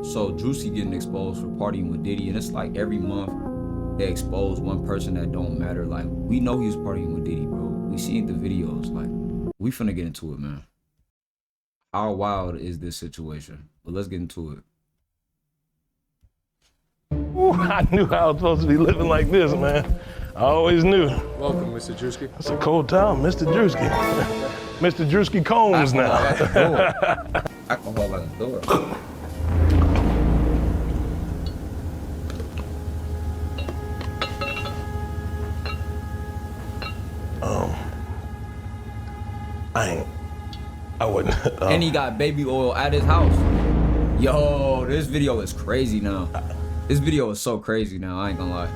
So Druski getting exposed for partying with Diddy, and it's like every month they expose one person that don't matter. Like, we know he was partying with Diddy, bro. We seen the videos. Like, we finna get into it, man. How wild is this situation? But let's get into it. Ooh, I knew I was supposed to be living like this, man. I always knew. Welcome, Mr. Druski. It's a cold town, Mr. Druski. Mr. Druski Combs now. Alcohol at the door. I wouldn't. And he got baby oil at his house. Yo, this video is crazy now. This video is so crazy now, I ain't gonna lie.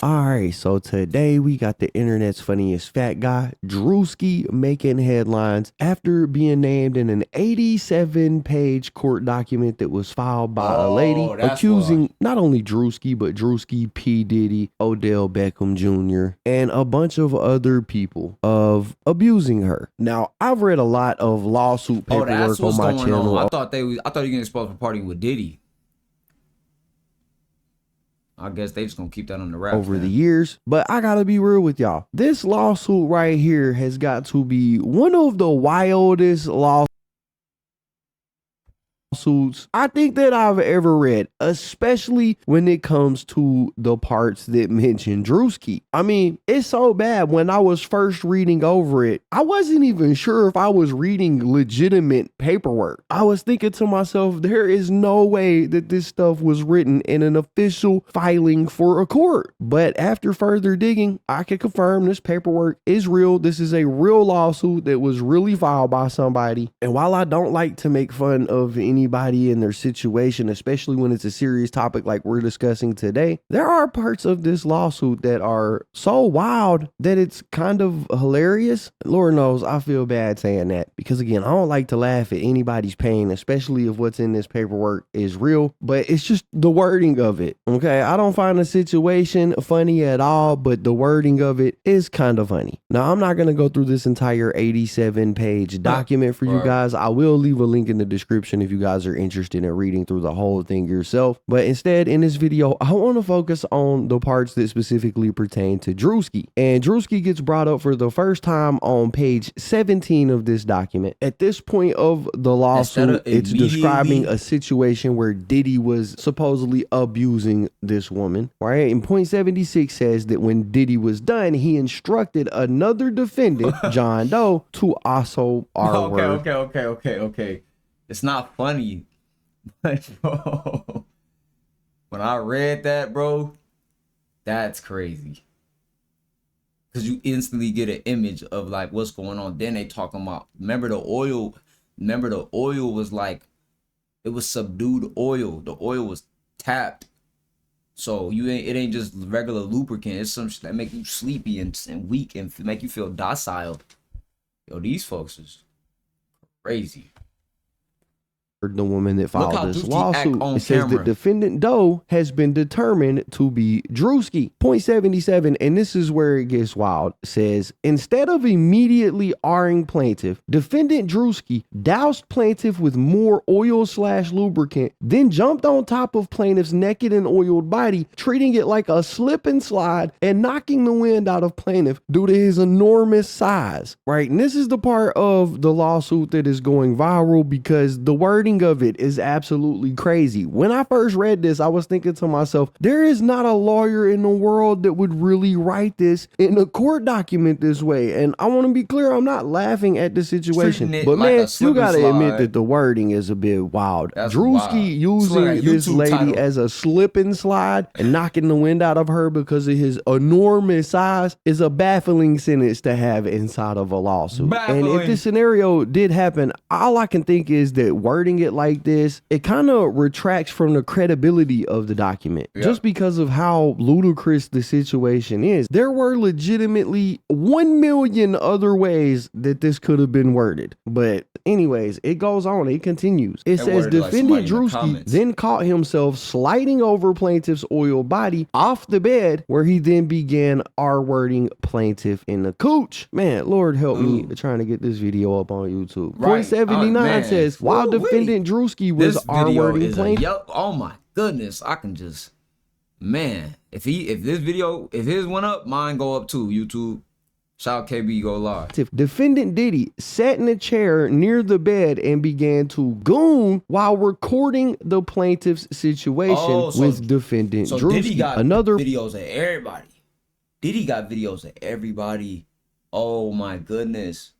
Alright, so today we got the internet's funniest fat guy, Druski, making headlines after being named in an 87-page court document that was filed by a lady accusing not only Druski, but Druski, P. Diddy, Odell Beckham Jr., and a bunch of other people of abusing her. Now, I've read a lot of lawsuit paperwork on my channel. I thought he was getting exposed for partying with Diddy. I guess they just gonna keep that on the wrap over the years. But I gotta be real with y'all. This lawsuit right here has got to be one of the wildest lawsuits I think that I've ever read, especially when it comes to the parts that mention Druski. I mean, it's so bad. When I was first reading over it, I wasn't even sure if I was reading legitimate paperwork. I was thinking to myself, there is no way that this stuff was written in an official filing for a court. But after further digging, I can confirm this paperwork is real. This is a real lawsuit that was really filed by somebody. And while I don't like to make fun of anybody in their situation, especially when it's a serious topic like we're discussing today, there are parts of this lawsuit that are so wild that it's kind of hilarious. Lord knows I feel bad saying that, because again, I don't like to laugh at anybody's pain, especially if what's in this paperwork is real, but it's just the wording of it. Okay, I don't find the situation funny at all, but the wording of it is kind of funny. Now, I'm not going to go through this entire 87-page document for you guys. I will leave a link in the description if you guys are interested in reading through the whole thing yourself. But instead, in this video, I want to focus on the parts that specifically pertain to Druski. And Druski gets brought up for the first time on page 17 of this document. At this point of the lawsuit, it's describing a situation where Diddy was supposedly abusing this woman, right? And point 76 says that when Diddy was done, he instructed another defendant, John Doe, to also Okay. It's not funny, but bro, when I read that, bro, that's crazy. Because you instantly get an image of like what's going on. Then they talking about, remember the oil was like, it was subdued oil. The oil was tapped. So it ain't just regular lubricant. It's some shit that make you sleepy and weak and make you feel docile. Yo, these folks is crazy. The woman that filed this lawsuit. It says that defendant Doe has been determined to be Druski. Point 77, and this is where it gets wild, says, instead of immediately R-ing plaintiff, defendant Druski doused plaintiff with more oil/lubricant, then jumped on top of plaintiff's naked and oiled body, treating it like a slip and slide and knocking the wind out of plaintiff due to his enormous size, right? And this is the part of the lawsuit that is going viral because the wording of it is absolutely crazy. When I first read this, I was thinking to myself, there is not a lawyer in the world that would really write this in a court document this way. And I want to be clear, I'm not laughing at the situation, but like, man, you gotta admit that the wording is a bit wild. Druski using this lady as a slip and slide and knocking the wind out of her because of his enormous size is a baffling sentence to have inside of a lawsuit. And if this scenario did happen, all I can think is that wording it like this, it kind of retracts from the credibility of the document just because of how ludicrous the situation is. There were legitimately 1 million other ways that this could have been worded. But anyways, it goes on. It continues. It says defendant Druski then caught himself sliding over plaintiff's oil body off the bed, where he then began R-wording plaintiff in the cooch. Man, Lord help me trying to get this video up on YouTube. Point 79 says, while defendant defendant Druski was this video R-wording is plaintiff. oh my goodness, I can just, man, if his went up, mine go up too. YouTube, shout out KB, go live. Defendant Diddy sat in a chair near the bed and began to goon while recording the plaintiff's situation with defendant Druski. Diddy got videos of everybody. Diddy got videos of everybody. Oh my goodness.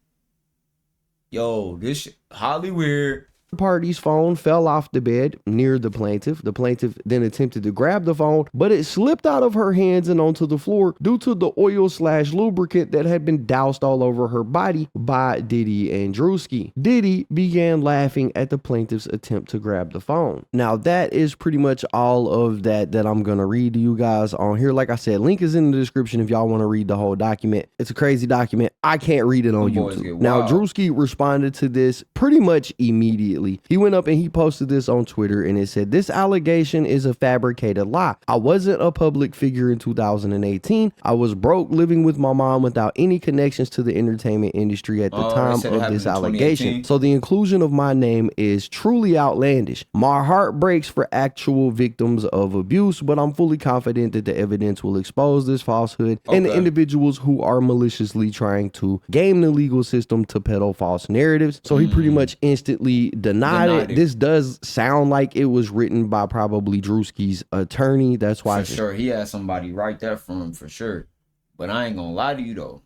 Yo, this shit, Hollywood. Party's phone fell off the bed near the plaintiff. The plaintiff then attempted to grab the phone, but it slipped out of her hands and onto the floor due to the oil/lubricant that had been doused all over her body by Diddy and Druski. Diddy began laughing at the plaintiff's attempt to grab the phone. Now that is pretty much all of that I'm gonna read to you guys on here. Like I said, link is in the description if y'all want to read the whole document. It's a crazy document. I can't read it on YouTube. Now Druski responded to this pretty much immediately. He went up and he posted this on Twitter and it said, "This allegation is a fabricated lie. I wasn't a public figure in 2018. I was broke, living with my mom without any connections to the entertainment industry at the time of this allegation. So the inclusion of my name is truly outlandish. My heart breaks for actual victims of abuse, but I'm fully confident that the evidence will expose this falsehood and the individuals who are maliciously trying to game the legal system to peddle false narratives." So he pretty much instantly denied it. This does sound like it was written by probably Druski's attorney. That's why for sure he had somebody write that for him for sure. But I ain't gonna lie to you though.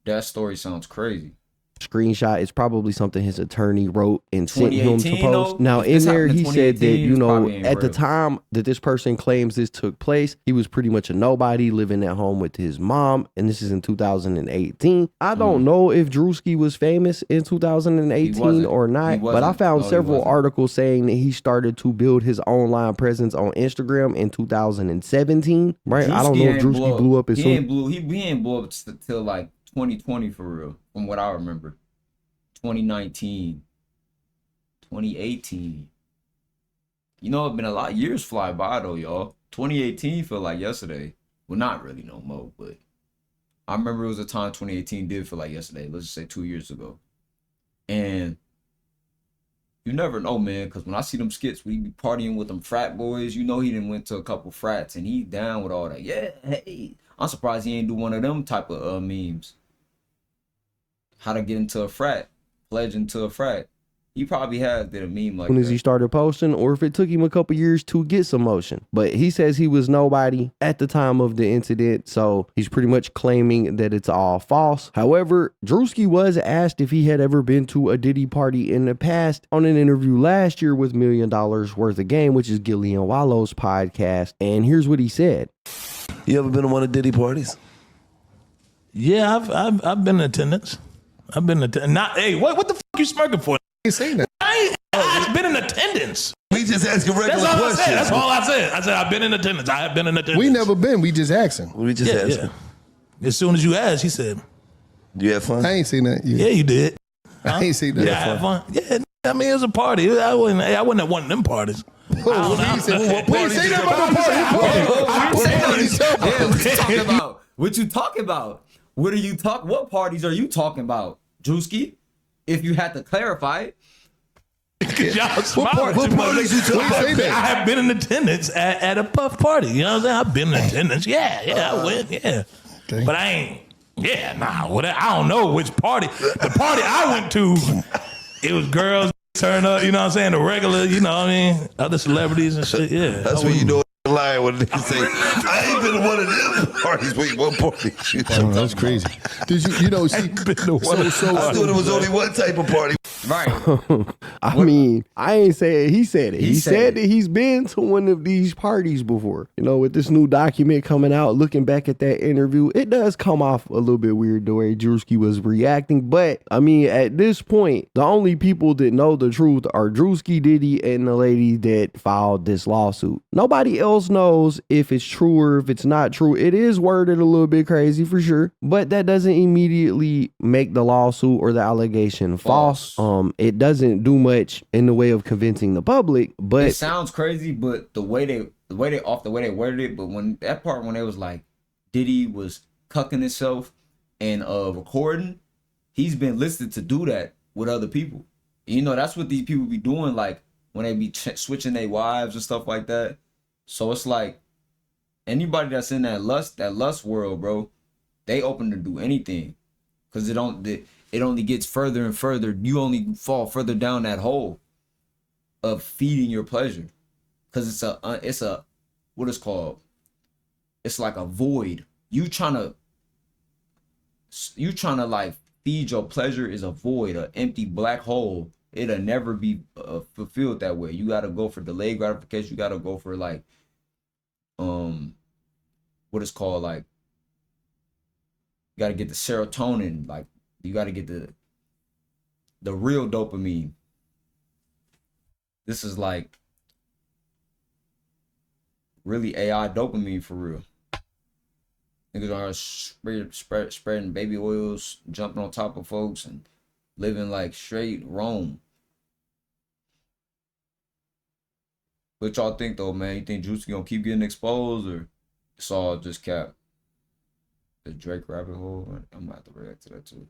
That story sounds crazy. Screenshot is probably something his attorney wrote and sent him to post. Now in there he said that, you know, at the time that this person claims this took place, he was pretty much a nobody living at home with his mom, and this is in 2018. I don't know if Druski was famous in 2018 or not, but I found several articles saying that he started to build his online presence on Instagram in 2017, right? I don't know if Druski blew up as soon. He ain't blew up till like 2020 for real, from what I remember. 2019, 2018. You know, it's been a lot of years fly by though, y'all. 2018 feel like yesterday. Well, not really no more, but I remember it was a time 2018 did feel like yesterday. Let's just say 2 years ago. And you never know, man, because when I see them skits, we be partying with them frat boys. You know he done went to a couple frats and he down with all that. Yeah, hey. I'm surprised he ain't do one of them type of memes. How to get into a frat, pledge into a frat. He probably did a meme like that. As soon as he started posting, or if it took him a couple years to get some motion. But he says he was nobody at the time of the incident, so he's pretty much claiming that it's all false. However, Druski was asked if he had ever been to a Diddy party in the past on an interview last year with $1 Million Worth of Game, which is Gillian Wallow's podcast. And here's what he said. You ever been to one of Diddy parties? Yeah, I've been in attendance. I've been in attendance. Hey, what the fuck you smirking for? You saying that? I've been in attendance. We just asking regular questions. That's all I said. I said I've been in attendance. I have been in attendance. We never been. We just asking. We just asking. Yeah. As soon as you asked, he said, "You had fun?" I ain't seen that. Yeah, you did. I ain't seen that. Yeah, I had fun. Yeah, I mean, it was a party. I wasn't at one of them parties. We ain't seen that about What you talking about? What are you talking? What parties are you talking about, Druski? If you had to clarify it. Y'all smiling too much. I have been in attendance at a puff party. You know what I'm saying? I've been in attendance. Yeah, I went. Yeah, okay. But I ain't. Yeah, nah. I don't know which party. The party I went to, it was girls turn up. You know what I'm saying? The regular. You know what I mean? Other celebrities and shit. Yeah, that's what you know. Lying when they say I ain't been to one of them parties. Wait, what party? That's crazy. Did you know? See, I thought it was only one type of party. Right. I mean, I ain't saying he said it. He said that he's been to one of these parties before. You know, with this new document coming out, looking back at that interview, it does come off a little bit weird the way Druski was reacting. But I mean, at this point, the only people that know the truth are Druski, Diddy, and the lady that filed this lawsuit. Nobody else knows if it's true or if it's not true. It is worded a little bit crazy for sure, but that doesn't immediately make the lawsuit or the allegation false. It doesn't do much in the way of convincing the public, but it sounds crazy. But the way they worded it, but when that part when it was like Diddy was cucking himself and recording, he's been listed to do that with other people. And, you know, that's what these people be doing, like when they be switching their wives and stuff like that. So it's like anybody that's in that lust world, bro, they open to do anything, cause it only gets further and further. You only fall further down that hole of feeding your pleasure, cause it's a what it's called. It's like a void. You trying to like feed your pleasure is a void, an empty black hole. It'll never be fulfilled that way. You gotta go for delayed gratification. You gotta go for like what it's called, like you gotta get the serotonin, like you gotta get the real dopamine. This is like really AI dopamine for real. Niggas are spreading baby oils, jumping on top of folks, and living like straight Rome. What y'all think though, man? You think Druski gonna keep getting exposed, or it's all just cap? The Drake rabbit hole? I'm gonna have to react to that too.